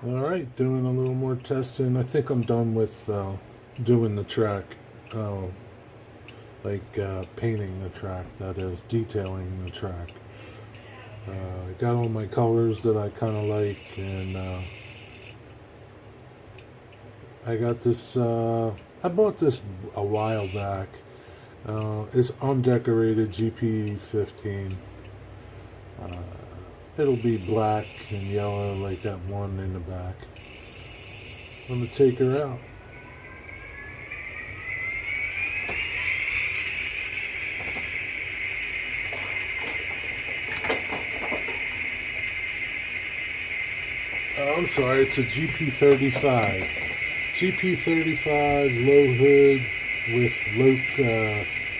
Alright, doing a little more testing. I think I'm done with doing the track. Uh, painting the track, that is, detailing the track. I got all my colors that I kind of like, and I got this. I bought this a while back. It's undecorated GP15. Uh, it'll be black and yellow like that one in the back. I'm gonna take her out. I'm sorry, it's a GP35. GP35 low hood with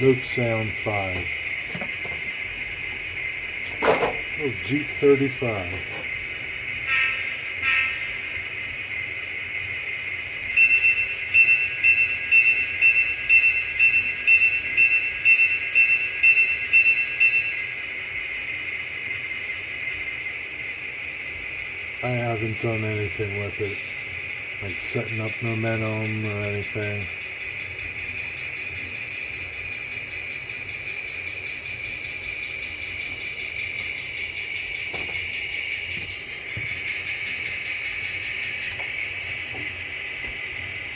Loc Sound 5. Oh, Jeep 35. I haven't done anything with it, like setting up momentum or anything.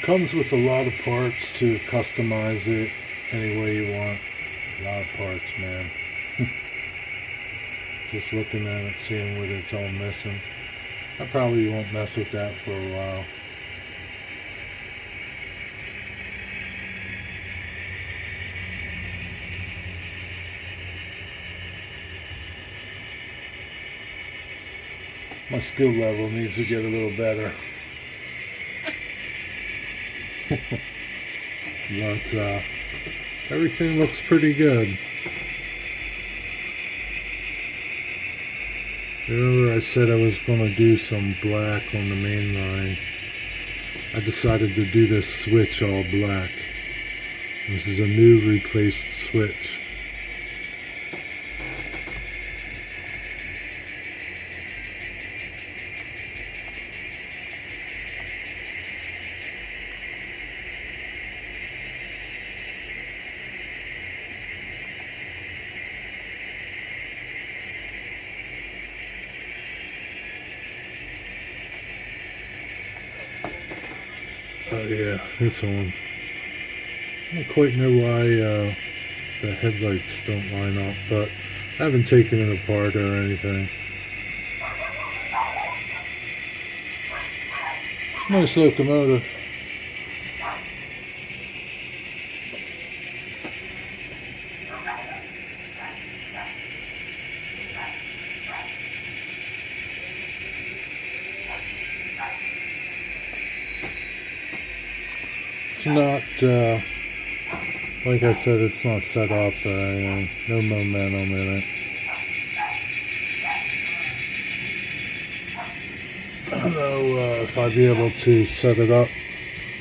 Comes with a lot of parts to customize it any way you want. A lot of parts, man. Just looking at it, seeing what it's all missing. I probably won't mess with that for a while. My skill level needs to get a little better. But everything looks pretty good. Remember I said I was going to do some black on the main line. I decided to do this switch all black. This is a new replaced switch. Oh yeah, it's on. I don't quite know why the headlights don't line up, but I haven't taken it apart or anything. It's a nice locomotive. It's not, like I said, it's not set up or anything. No momentum in it. I don't know if I'd be able to set it up.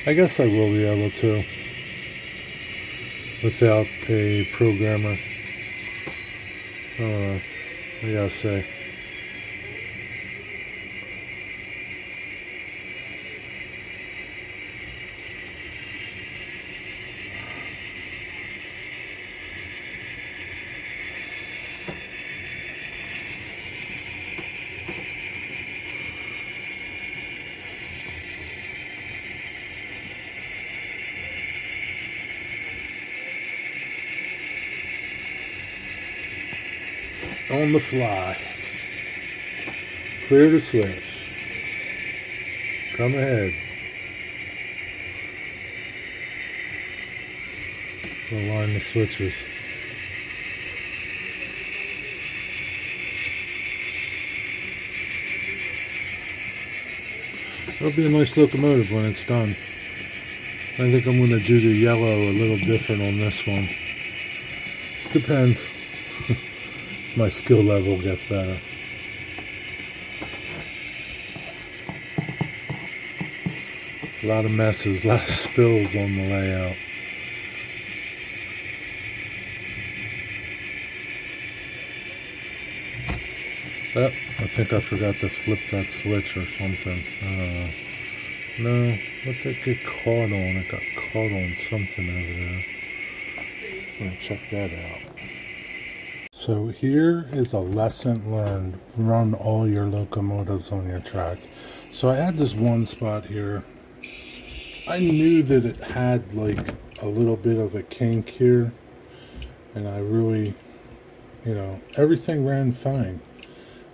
I guess I will be able to without a programmer. I don't know. I gotta say. On the fly. Clear the switch. Come ahead. Align the switches. It'll be a nice locomotive when it's done. I think I'm going to do the yellow a little different on this one. Depends. My skill level gets better. A lot of messes, a lot of spills on the layout. Oh, I think I forgot to flip that switch or something. No, what did it get caught on? It got caught on something over there. I'm gonna check that out. So here is a lesson learned. Run all your locomotives on your track. So I had this one spot here. I knew that it had like a little bit of a kink here, and I really, everything ran fine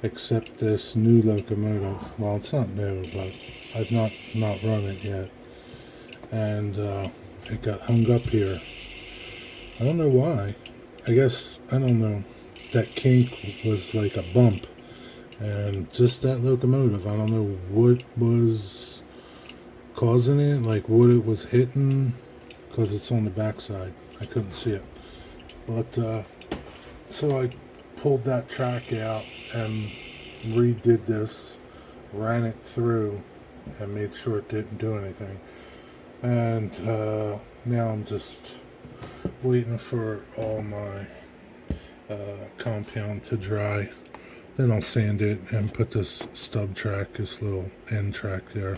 except this new locomotive. Well, it's not new, but I've not run it yet, and it got hung up here. I don't know why. I guess, I don't know, that kink was like a bump, and just that locomotive, I don't know what was causing it, like what it was hitting, because it's on the backside. I couldn't see it, but so I pulled that track out and redid this, ran it through, and made sure it didn't do anything. And now I'm just waiting for all my compound to dry. Then I'll sand it and put this stub track, this little end track there.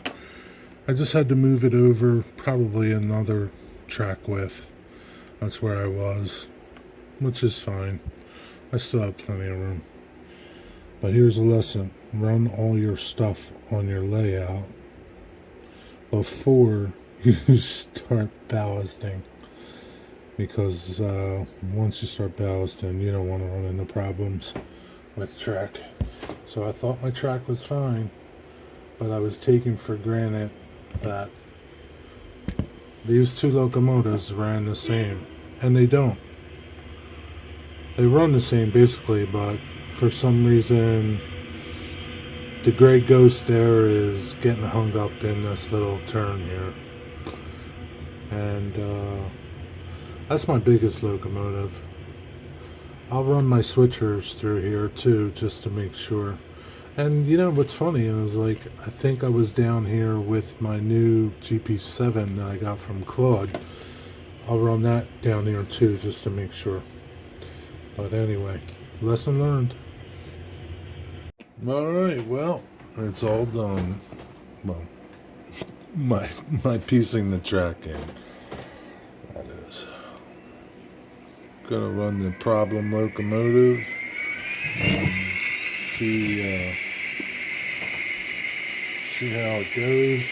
I just had to move it over probably another track width. That's where I was, which is fine. I still have plenty of room. But here's a lesson. Run all your stuff on your layout before you start ballasting. Because once you start ballasting, you don't want to run into problems with track. So I thought my track was fine, but I was taking for granted that these two locomotives ran the same, and they don't. They run the same basically, but for some reason the gray ghost there is getting hung up in this little turn here, and that's my biggest locomotive. I'll run my switchers through here too, just to make sure. And you know what's funny is, like, I think I was down here with my new GP7 that I got from Claude. I'll run that down here too, just to make sure. But anyway, lesson learned. Alright, well, it's all done. Well, my piecing the track in. That is. Gonna run the problem locomotive and see how it goes.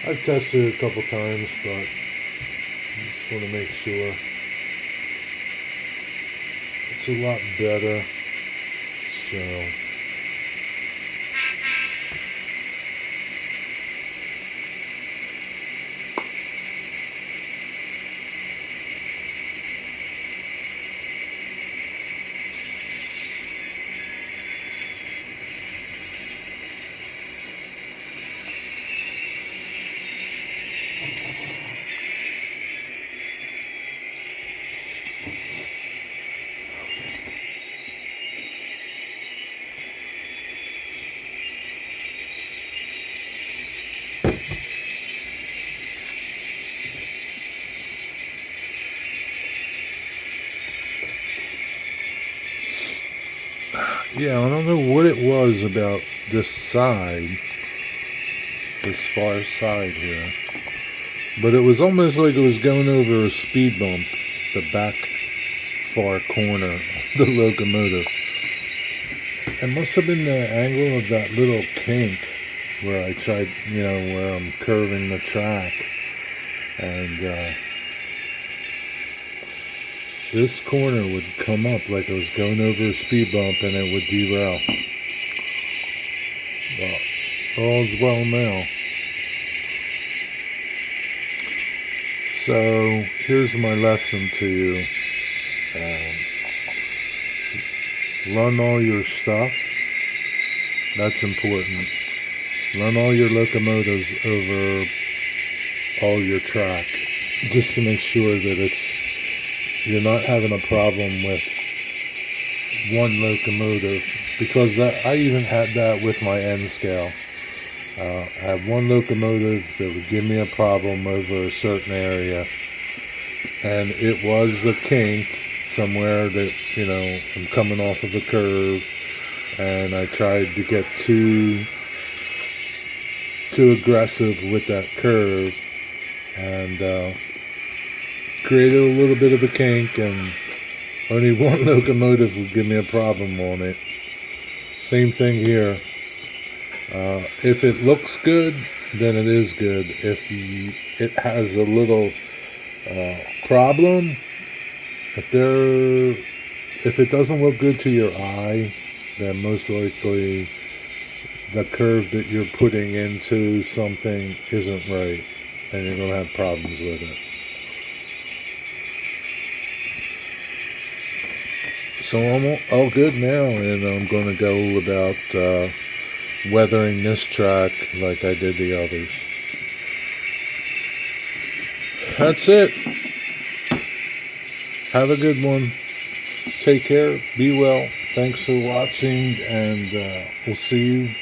I've tested it a couple times, but I just want to make sure. It's a lot better, so yeah, I don't know what it was about this side, this far side here, but it was almost like it was going over a speed bump, the back far corner of the locomotive. It must have been the angle of that little kink where I tried, where I'm curving the track, and this corner would come up like it was going over a speed bump, and it would derail. Well, all's well now. So here's my lesson to you. Run all your stuff. That's important. Run all your locomotives over all your track, just to make sure that you're not having a problem with one locomotive, because I even had that with my N scale. I had one locomotive that would give me a problem over a certain area, and it was a kink somewhere that, I'm coming off of a curve, and I tried to get too aggressive with that curve, and created a little bit of a kink, and only one locomotive would give me a problem on it. Same thing here. If it looks good, then it is good. If it has a little problem, if it doesn't look good to your eye, then most likely the curve that you're putting into something isn't right, and you're going to have problems with it. So I'm all good now, and I'm going to go about weathering this track like I did the others. That's it. Have a good one. Take care. Be well. Thanks for watching, and we'll see you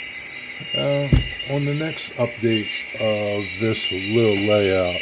on the next update of this little layout.